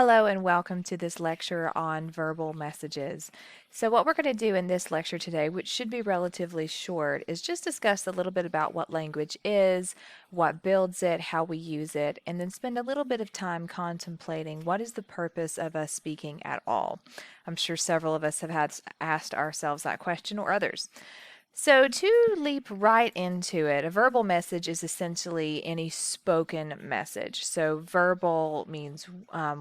Hello and welcome to this lecture on verbal messages. So what we're going to do in this lecture today, which should be relatively short, is just discuss a little bit about what language is, what builds it, how we use it, and then spend a little bit of time contemplating what is the purpose of us speaking at all. I'm sure several of us have had asked ourselves that question or others. So, to leap right into it, a verbal message is essentially any spoken message. So, verbal means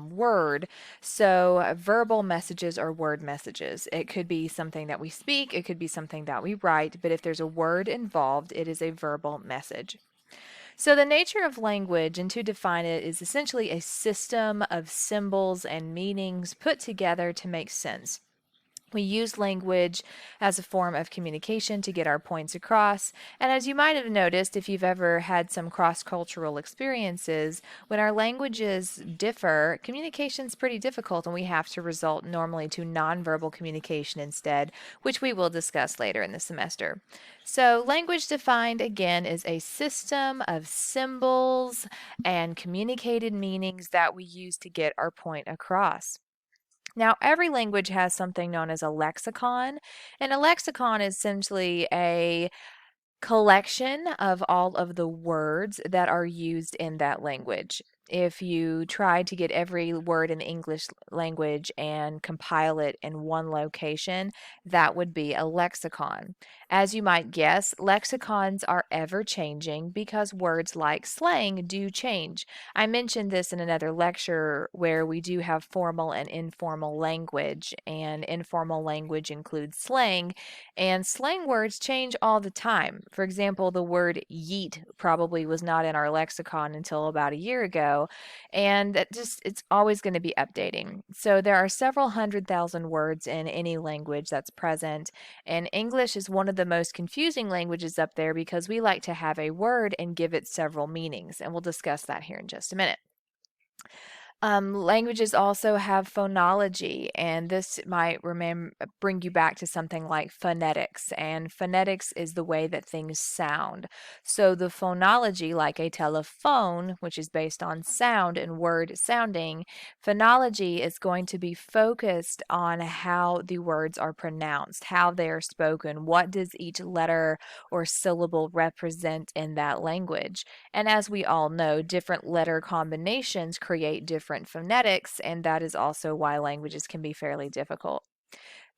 word. So, verbal messages are word messages. It could be something that we speak, it could be something that we write, but if there's a word involved, it is a verbal message. So, the nature of language, and to define it, is essentially a system of symbols and meanings put together to make sense. We use language as a form of communication to get our points across. And as you might have noticed, if you've ever had some cross cultural experiences, when our languages differ, communication is pretty difficult, and we have to resort normally to nonverbal communication instead, which we will discuss later in the semester. So, language defined again is a system of symbols and communicated meanings that we use to get our point across. Now, every language has something known as a lexicon, and a lexicon is essentially a collection of all of the words that are used in that language. If you try to get every word in the English language and compile it in one location, that would be a lexicon. As you might guess, lexicons are ever changing because words like slang do change. I mentioned this in another lecture where we do have formal and informal language, and informal language includes slang, and slang words change all the time. For example, the word yeet probably was not in our lexicon until about a year ago, and it's always going to be updating. So there are several 100,000 words in any language that's present, and English is one of the most confusing languages up there because we like to have a word and give it several meanings, and we'll discuss that here in just a minute. Languages also have phonology, and this might bring you back to something like phonetics. And phonetics is the way that things sound. So the phonology, like a telephone, which is based on sound and word sounding, phonology is going to be focused on how the words are pronounced, how they are spoken, what does each letter or syllable represent in that language. And as we all know, different letter combinations create different phonetics, and that is also why languages can be fairly difficult.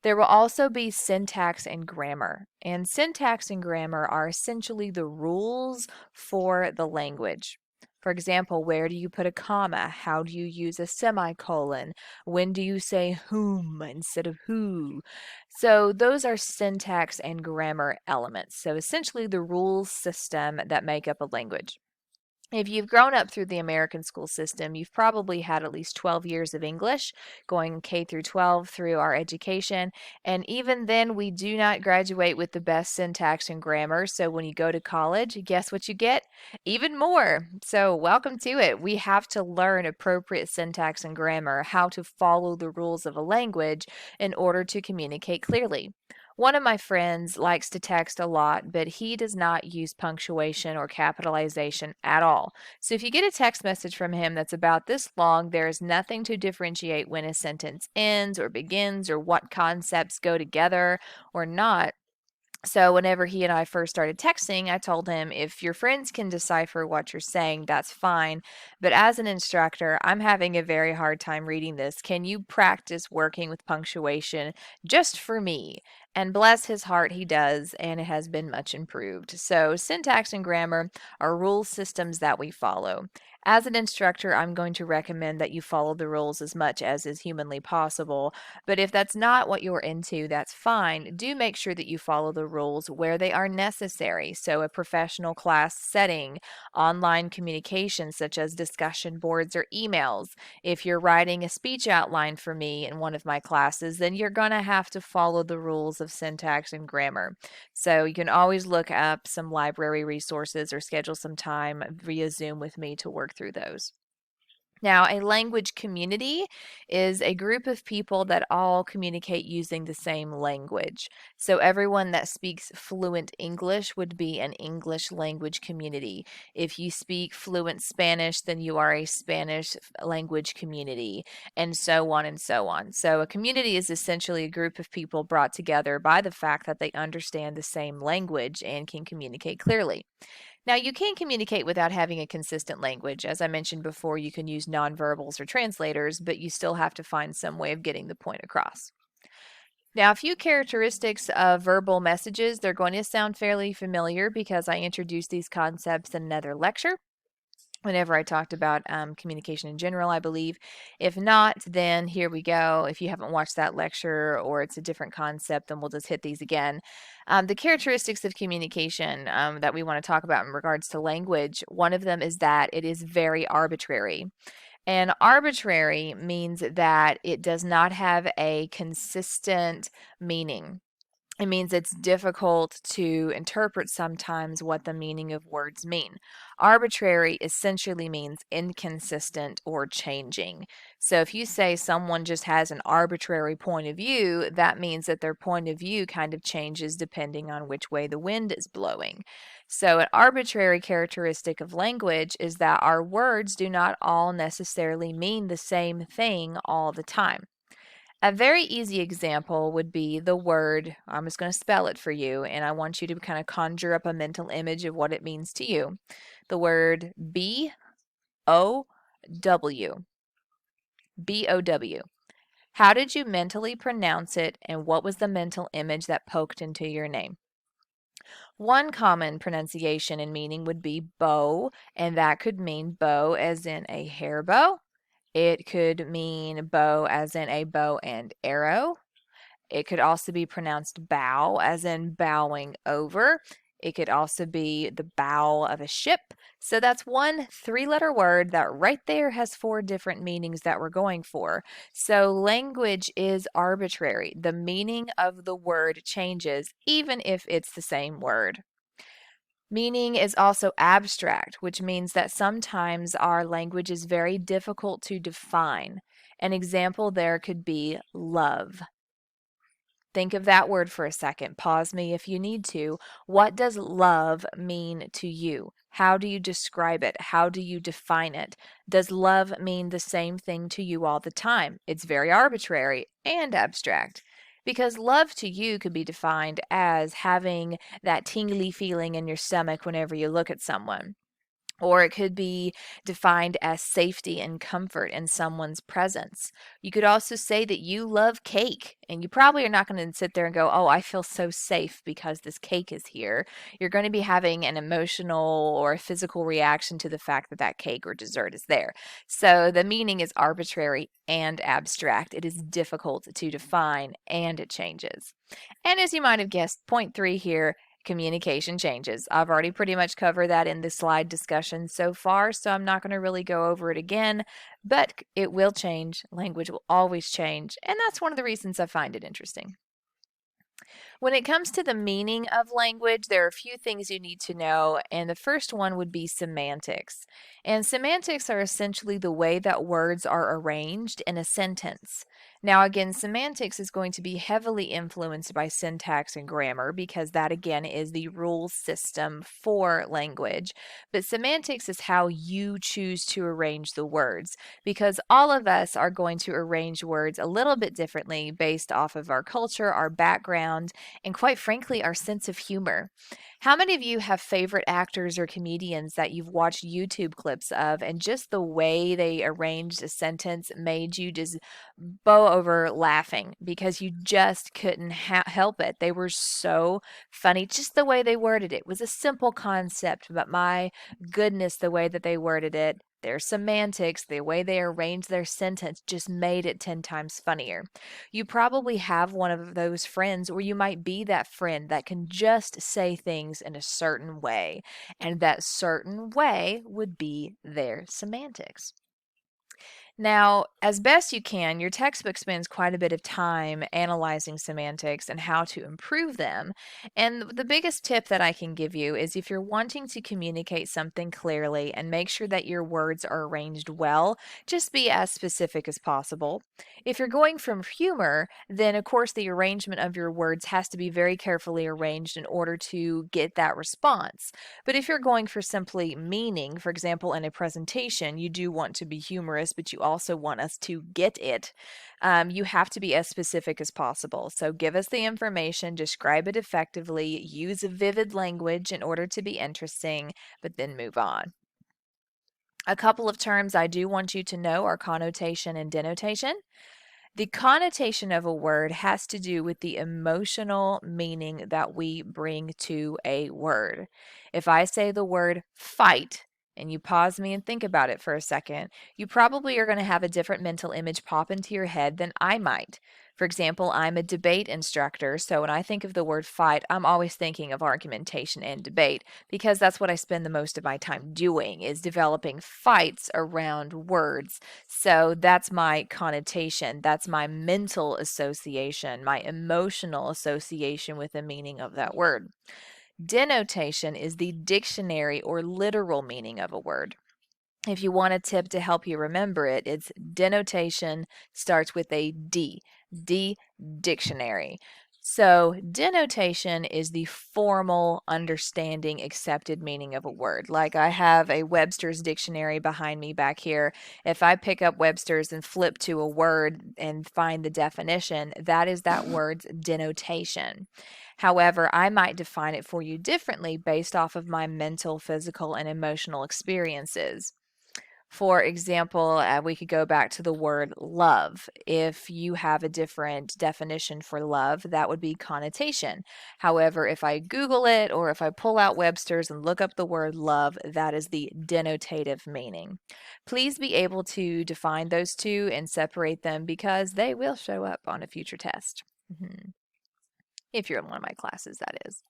There will also be syntax and grammar. And syntax and grammar are essentially the rules for the language. For example, where do you put a comma? How do you use a semicolon? When do you say whom instead of who? So, those are syntax and grammar elements. So, essentially, the rules system that make up a language. If you've grown up through the American school system, you've probably had at least 12 years of English, going K through 12 through our education. And even then, we do not graduate with the best syntax and grammar. So when you go to college, guess what you get? Even more. So welcome to it. We have to learn appropriate syntax and grammar, how to follow the rules of a language in order to communicate clearly. One of my friends likes to text a lot, but he does not use punctuation or capitalization at all. So if you get a text message from him that's about this long, there is nothing to differentiate when a sentence ends or begins or what concepts go together or not. So whenever he and I first started texting, I told him, if your friends can decipher what you're saying, that's fine. But as an instructor, I'm having a very hard time reading this. Can you practice working with punctuation just for me? And bless his heart, he does, and it has been much improved. So syntax and grammar are rule systems that we follow. As an instructor, I'm going to recommend that you follow the rules as much as is humanly possible. But if that's not what you're into, that's fine. Do make sure that you follow the rules where they are necessary. So, a professional class setting, online communication such as discussion boards or emails. If you're writing a speech outline for me in one of my classes, then you're going to have to follow the rules of syntax and grammar. So, you can always look up some library resources or schedule some time via Zoom with me to work through those. Now, a language community is a group of people that all communicate using the same language. So, everyone that speaks fluent English would be an English language community. If you speak fluent Spanish, then you are a Spanish language community, and so on and so on. So, a community is essentially a group of people brought together by the fact that they understand the same language and can communicate clearly. Now, you can communicate without having a consistent language. As I mentioned before, you can use nonverbals or translators, but you still have to find some way of getting the point across. Now, a few characteristics of verbal messages. They're going to sound fairly familiar because I introduced these concepts in another lecture whenever I talked about communication in general, I believe. If not, then here we go. If you haven't watched that lecture or it's a different concept, then we'll just hit these again. The characteristics of communication that we want to talk about in regards to language, one of them is that it is very arbitrary. And arbitrary means that it does not have a consistent meaning. It means it's difficult to interpret sometimes what the meaning of words mean. Arbitrary essentially means inconsistent or changing. So if you say someone just has an arbitrary point of view, that means that their point of view kind of changes depending on which way the wind is blowing. So an arbitrary characteristic of language is that our words do not all necessarily mean the same thing all the time. A very easy example would be the word, I'm just going to spell it for you, and I want you to kind of conjure up a mental image of what it means to you. The word B-O-W. B-O-W. How did you mentally pronounce it, and what was the mental image that poked into your name? One common pronunciation and meaning would be bow, and that could mean bow as in a hair bow. It could mean bow as in a bow and arrow. It could also be pronounced bow, as in bowing over. It could also be the bow of a ship. So that's one three-letter word that right there has four different meanings that we're going for. So language is arbitrary. The meaning of the word changes, even if it's the same word. Meaning is also abstract, which means that sometimes our language is very difficult to define. An example there could be love. Think of that word for a second. Pause me if you need to. What does love mean to you? How do you describe it? How do you define it? Does love mean the same thing to you all the time? It's very arbitrary and abstract. Because love to you could be defined as having that tingly feeling in your stomach whenever you look at someone. Or it could be defined as safety and comfort in someone's presence. You could also say that you love cake, and you probably are not going to sit there and go, oh, I feel so safe because this cake is here. You're going to be having an emotional or a physical reaction to the fact that that cake or dessert is there. So the meaning is arbitrary and abstract. It is difficult to define, and it changes. And as you might have guessed, point three here, communication changes. I've already pretty much covered that in the slide discussion so far, so I'm not going to really go over it again, but it will change. Language will always change, and that's one of the reasons I find it interesting. When it comes to the meaning of language, there are a few things you need to know, and the first one would be semantics. And semantics are essentially the way that words are arranged in a sentence. Now, again, semantics is going to be heavily influenced by syntax and grammar because that, again, is the rule system for language. But semantics is how you choose to arrange the words because all of us are going to arrange words a little bit differently based off of our culture, our background, and quite frankly, our sense of humor. How many of you have favorite actors or comedians that you've watched YouTube clips of, and just the way they arranged a sentence made you just bow over laughing because you just couldn't help it? They were so funny. Just the way they worded it was a simple concept, but my goodness, the way that they worded it, their semantics, the way they arranged their sentence just made it 10 times funnier. You probably have one of those friends, or you might be that friend that can just say things in a certain way, and that certain way would be their semantics. Now, as best you can, your textbook spends quite a bit of time analyzing semantics and how to improve them. And the biggest tip that I can give you is if you're wanting to communicate something clearly and make sure that your words are arranged well, just be as specific as possible. If you're going from humor, then of course the arrangement of your words has to be very carefully arranged in order to get that response. But if you're going for simply meaning, for example, in a presentation, you do want to be humorous, but you also want us to get it. You have to be as specific as possible. So give us the information, describe it effectively, use a vivid language in order to be interesting, but then move on. A couple of terms I do want you to know are connotation and denotation. The connotation of a word has to do with the emotional meaning that we bring to a word. If I say the word fight, and you pause me and think about it for a second, you probably are going to have a different mental image pop into your head than I might. For example, I'm a debate instructor, so when I think of the word fight, I'm always thinking of argumentation and debate because that's what I spend the most of my time doing is developing fights around words. So that's my connotation. That's my mental association, my emotional association with the meaning of that word. Denotation is the dictionary or literal meaning of a word. If you want a tip to help you remember it, it's denotation starts with a D, D dictionary. So, denotation is the formal understanding, accepted meaning of a word. Like I have a Webster's dictionary behind me back here. If I pick up Webster's and flip to a word and find the definition, that is that word's denotation. However, I might define it for you differently based off of my mental, physical, and emotional experiences. For example, we could go back to the word love. If you have a different definition for love, that would be connotation. However, if I Google it or if I pull out Webster's and look up the word love, that is the denotative meaning. Please be able to define those two and separate them because they will show up on a future test. If you're in one of my classes, that is.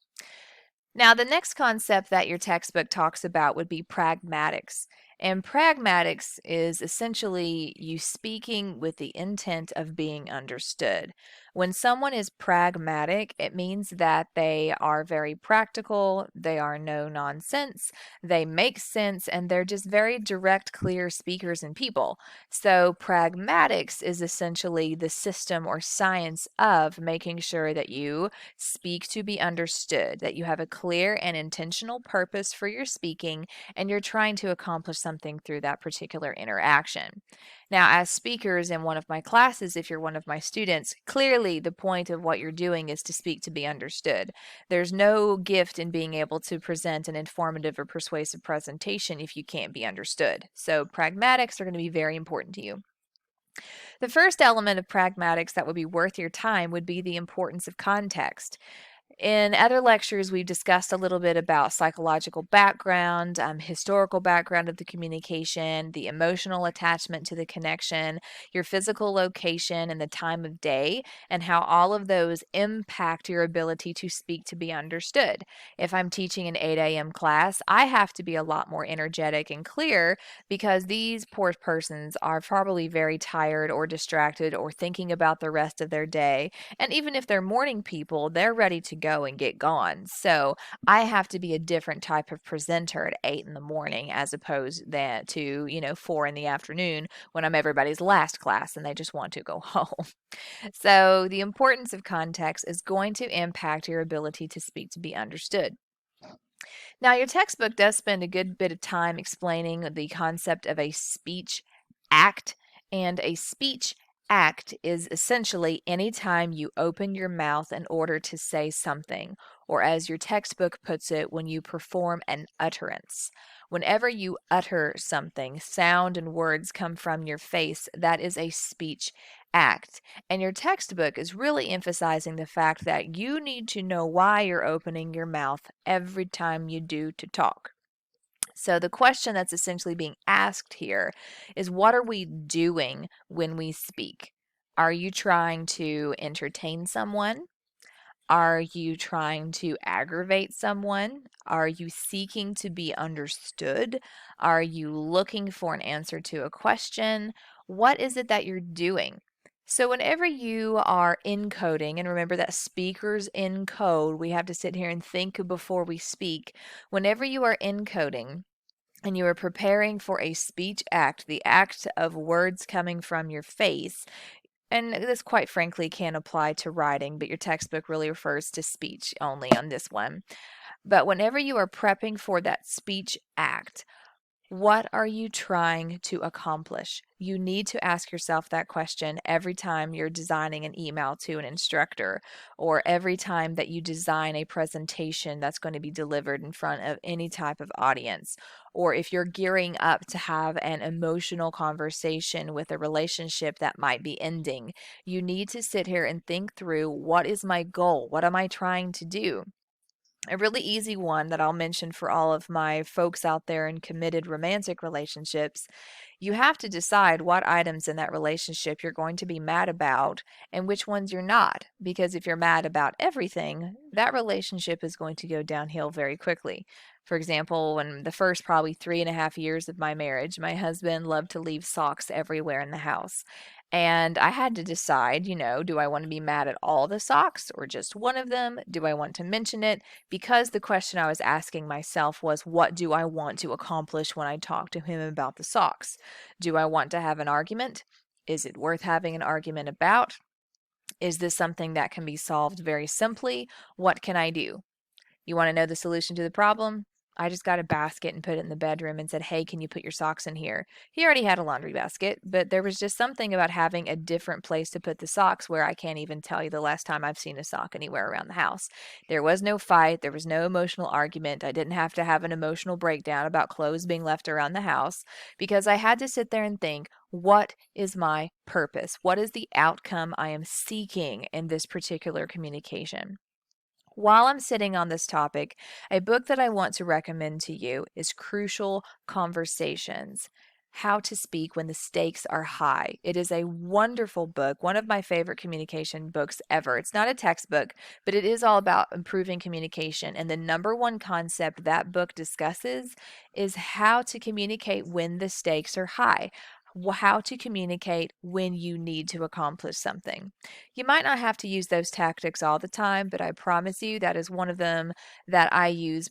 Now, the next concept that your textbook talks about would be pragmatics. And pragmatics is essentially you speaking with the intent of being understood. When someone is pragmatic, it means that they are very practical, they are no nonsense, they make sense, and they're just very direct, clear speakers and people. So, pragmatics is essentially the system or science of making sure that you speak to be understood, that you have a clear and intentional purpose for your speaking, and you're trying to accomplish something through that particular interaction. Now, as speakers in one of my classes, if you're one of my students, clearly the point of what you're doing is to speak to be understood. There's no gift in being able to present an informative or persuasive presentation if you can't be understood. So, pragmatics are going to be very important to you. The first element of pragmatics that would be worth your time would be the importance of context. In other lectures, we've discussed a little bit about psychological background, historical background of the communication, the emotional attachment to the connection, your physical location, and the time of day, and how all of those impact your ability to speak to be understood. If I'm teaching an 8 a.m. class, I have to be a lot more energetic and clear because these poor persons are probably very tired or distracted or thinking about the rest of their day. And even if they're morning people, they're ready to go and get gone. So I have to be a different type of presenter at 8 in the morning as opposed that to, 4 in the afternoon when I'm everybody's last class and they just want to go home. So the importance of context is going to impact your ability to speak to be understood. Now, your textbook does spend a good bit of time explaining the concept of a speech act, and a speech act is essentially any time you open your mouth in order to say something, or as your textbook puts it, when you perform an utterance. Whenever you utter something, sound and words come from your face, that is a speech act. And your textbook is really emphasizing the fact that you need to know why you're opening your mouth every time you do to talk. So, the question that's essentially being asked here is what are we doing when we speak? Are you trying to entertain someone? Are you trying to aggravate someone? Are you seeking to be understood? Are you looking for an answer to a question? What is it that you're doing? So, whenever you are encoding, and remember that speakers encode, we have to sit here and think before we speak. Whenever you are encoding, and you are preparing for a speech act, the act of words coming from your face, and this quite frankly can apply to writing, but your textbook really refers to speech only on this one. But whenever you are prepping for that speech act, what are you trying to accomplish? You need to ask yourself that question every time you're designing an email to an instructor, or every time that you design a presentation that's going to be delivered in front of any type of audience, or if you're gearing up to have an emotional conversation with a relationship that might be ending. You need to sit here and think through, what is my goal? What am I trying to do? A really easy one that I'll mention for all of my folks out there in committed romantic relationships: you have to decide what items in that relationship you're going to be mad about and which ones you're not. Because if you're mad about everything, that relationship is going to go downhill very quickly. For example, in the first probably 3.5 years of my marriage, my husband loved to leave socks everywhere in the house. And I had to decide, do I want to be mad at all the socks or just one of them? Do I want to mention it? Because the question I was asking myself was, what do I want to accomplish when I talk to him about the socks? Do I want to have an argument? Is it worth having an argument about? Is this something that can be solved very simply? What can I do? You want to know the solution to the problem? I just got a basket and put it in the bedroom and said, "Hey, can you put your socks in here?" He already had a laundry basket, but there was just something about having a different place to put the socks where I can't even tell you the last time I've seen a sock anywhere around the house. There was no fight. There was no emotional argument. I didn't have to have an emotional breakdown about clothes being left around the house, because I had to sit there and think, what is my purpose? What is the outcome I am seeking in this particular communication? While I'm sitting on this topic, a book that I want to recommend to you is Crucial Conversations: How to Speak When the Stakes Are High. It is a wonderful book, one of my favorite communication books ever. It's not a textbook, but it is all about improving communication. And the number one concept that book discusses is how to communicate when the stakes are high. How to communicate when you need to accomplish something. You might not have to use those tactics all the time, but I promise you that is one of them that I use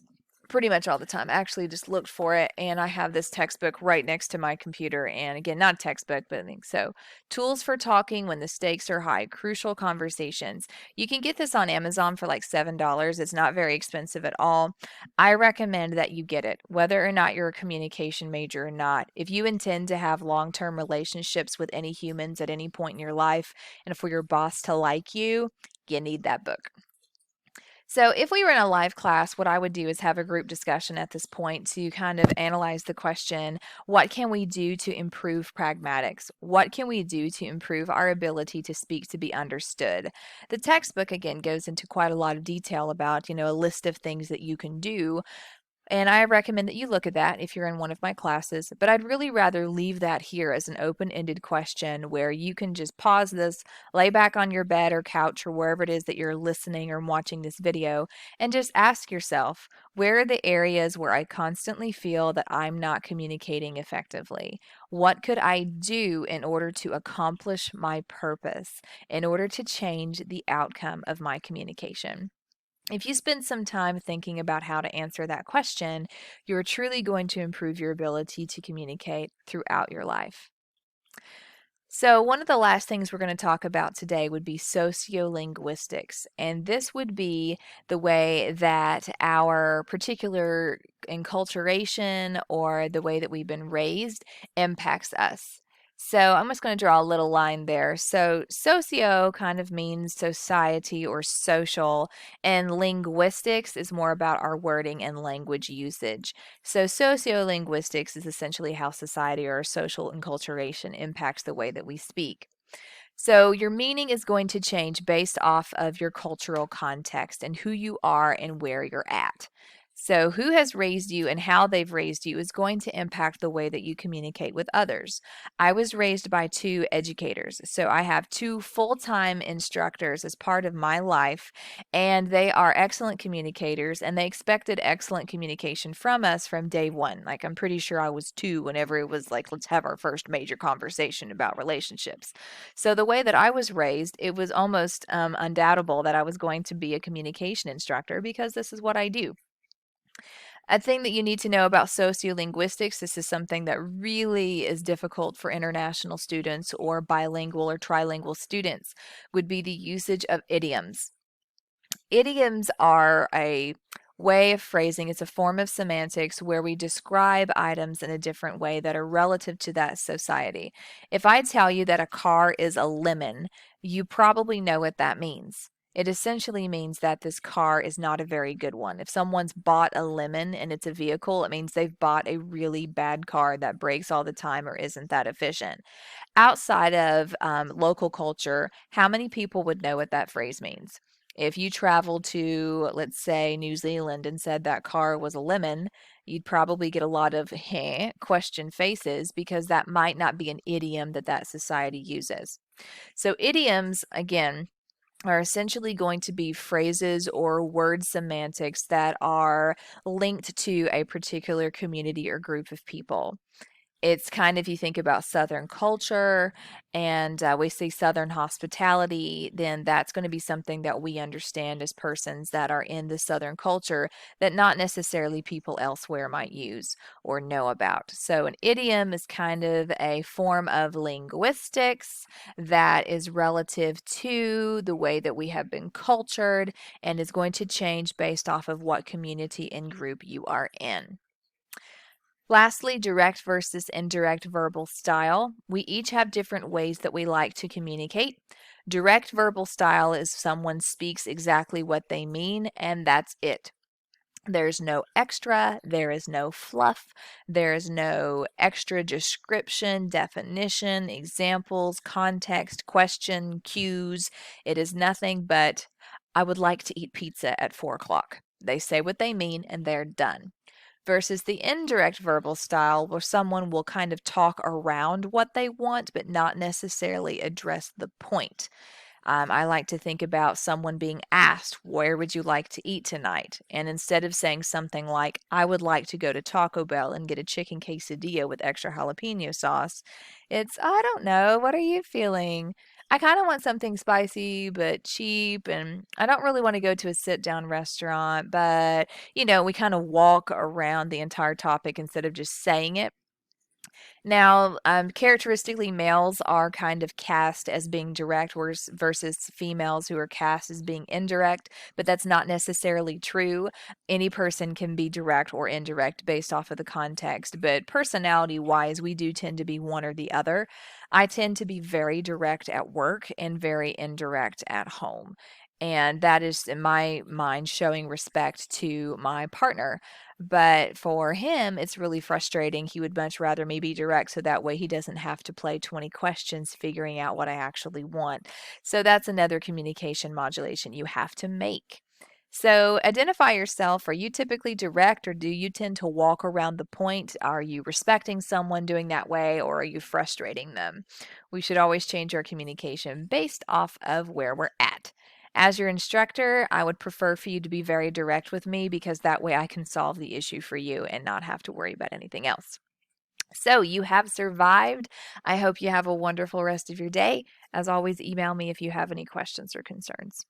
pretty much all the time. I actually just looked for it, and I have this textbook right next to my computer. And again, not a textbook, but I think so. Tools for Talking When the Stakes Are High: Crucial Conversations. You can get this on Amazon for like $7. It's not very expensive at all. I recommend that you get it, whether or not you're a communication major or not. If you intend to have long term relationships with any humans at any point in your life, and for your boss to like you need that book. So, if we were in a live class, what I would do is have a group discussion at this point to kind of analyze the question, what can we do to improve pragmatics? What can we do to improve our ability to speak to be understood? The textbook, again, goes into quite a lot of detail about, a list of things that you can do, and I recommend that you look at that if you're in one of my classes. But I'd really rather leave that here as an open ended question where you can just pause this, lay back on your bed or couch or wherever it is that you're listening or watching this video, and just ask yourself, where are the areas where I constantly feel that I'm not communicating effectively? What could I do in order to accomplish my purpose, in order to change the outcome of my communication? If you spend some time thinking about how to answer that question, you're truly going to improve your ability to communicate throughout your life. So, one of the last things we're going to talk about today would be sociolinguistics. And this would be the way that our particular enculturation or the way that we've been raised impacts us. So, I'm just going to draw a little line there. So, socio kind of means society or social, and linguistics is more about our wording and language usage. So, sociolinguistics is essentially how society or social enculturation impacts the way that we speak. So, your meaning is going to change based off of your cultural context and who you are and where you're at. So, who has raised you and how they've raised you is going to impact the way that you communicate with others. I was raised by two educators. So, I have two full time instructors as part of my life, and they are excellent communicators, and they expected excellent communication from us from day one. Like, I'm pretty sure I was two whenever it was like, let's have our first major conversation about relationships. So, the way that I was raised, it was almost undoubtable that I was going to be a communication instructor because this is what I do. A thing that you need to know about sociolinguistics, this is something that really is difficult for international students or bilingual or trilingual students, would be the usage of idioms. Idioms are a way of phrasing, it's a form of semantics where we describe items in a different way that are relative to that society. If I tell you that a car is a lemon, you probably know what that means. It essentially means that this car is not a very good one. If someone's bought a lemon and it's a vehicle, it means they've bought a really bad car that breaks all the time or isn't that efficient. Outside of local culture, how many people would know what that phrase means? If you traveled to, let's say, New Zealand and said that car was a lemon, you'd probably get a lot of question faces because that might not be an idiom that that society uses. So, idioms, again, are essentially going to be phrases or word semantics that are linked to a particular community or group of people. It's kind of, you think about Southern culture and we see Southern hospitality, then that's going to be something that we understand as persons that are in the Southern culture that not necessarily people elsewhere might use or know about. So, an idiom is kind of a form of linguistics that is relative to the way that we have been cultured and is going to change based off of what community and group you are in. Lastly, direct versus indirect verbal style. We each have different ways that we like to communicate. Direct verbal style is someone speaks exactly what they mean, and that's it. There's no extra, there is no fluff, there is no extra description, definition, examples, context, question, cues. It is nothing but, I would like to eat pizza at 4 o'clock. They say what they mean and they're done versus the indirect verbal style where someone will kind of talk around what they want but not necessarily address the point. I like to think about someone being asked, where would you like to eat tonight? And instead of saying something like, I would like to go to Taco Bell and get a chicken quesadilla with extra jalapeno sauce, it's, I don't know, what are you feeling? I kind of want something spicy but cheap, and I don't really want to go to a sit down restaurant, but we kind of walk around the entire topic instead of just saying it. Now, characteristically, males are kind of cast as being direct versus females who are cast as being indirect, but that's not necessarily true. Any person can be direct or indirect based off of the context, but personality wise, we do tend to be one or the other. I tend to be very direct at work and very indirect at home. And that is, in my mind, showing respect to my partner. But for him, it's really frustrating. He would much rather me be direct so that way he doesn't have to play 20 questions figuring out what I actually want. So that's another communication modulation you have to make. So identify yourself. Are you typically direct or do you tend to walk around the point? Are you respecting someone doing that way or are you frustrating them? We should always change our communication based off of where we're at. As your instructor, I would prefer for you to be very direct with me because that way I can solve the issue for you and not have to worry about anything else. So you have survived. I hope you have a wonderful rest of your day. As always, email me if you have any questions or concerns.